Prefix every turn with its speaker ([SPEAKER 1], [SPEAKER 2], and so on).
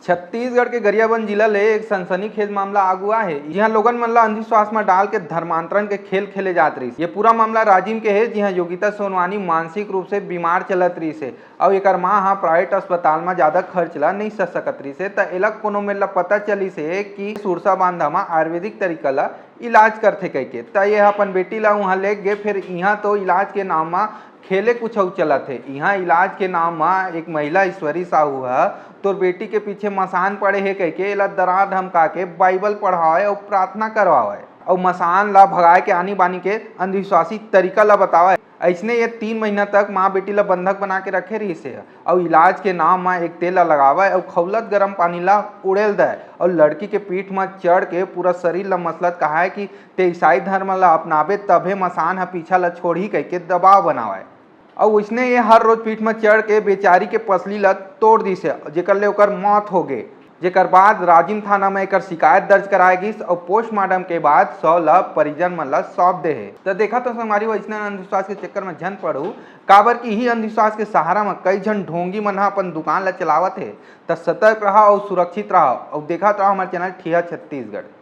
[SPEAKER 1] छत्तीसगढ़ के गरियाबंद जिला ले एक सनसनीखेज मामला आगुआ है। जिहां लोगन मन ला अंधविश्वास में डाल के धर्मांतरण के खेल खेले जात रही। ये पूरा मामला राजिम के है, जिहां योगिता सोनवानी मानसिक रूप से बीमार चलत रही से और एकर मां हा प्राइवेट अस्पताल में ज्यादा खर्च ला नहीं सह सकत रही से। त एला कोनो में ला पता चली से कि सुरसा बांधा में आयुर्वेदिक तरीका ला इलाज करथे कहिके। त ये अपन बेटी ला वहां ले गए। फिर यहाँ तो इलाज के नाम में खेले कुछ चलत है। यहाँ इलाज के नाम में एक महिला ईश्वरी साहू है तोर बेटी के पीछे मसान पड़े है कह के एला डरा धमका के बाइबल पढ़ावे और प्रार्थना करवावे और मसान ला भगाए के आनी बानी के अंधविश्वासी तरीका ला बतावे। ऐसने ये 3 महीना तक माँ बेटी ला बंधक बना के रखे रही से और इलाज के नाम में एक तेल ला लगावे और खौलत गर्म पानी ला उड़ेल दे और लड़की के पीठ में चढ़ के पूरा शरीर ला मसलत कहा है कि ते ईसाई धर्म ला अपनावे तभे मसान हा पीछा ला छोड़ी कह के दबाव बनावे। और उसने ये हर रोज पीठ में चढ़ के बेचारी के पसली ला तोड़ दी से जेकर ले ओकर मौत हो गए। जेकर बाद राजिम थाना में एक शिकायत दर्ज कराए गई और पोस्टमार्टम के बाद 100 ला परिजन मन ला सौंप दे है। तो देखा तो हमारी वैष्णव अंधविश्वास के चक्कर में झन पड़ू काबर की ही अंधविश्वास के सहारा में कई जन ढोंगी मन अपन दुकान ला चलावत है। तो सतर्क रहा और सुरक्षित रहा और देखा तो हमारे चैनल ठिया छत्तीसगढ़।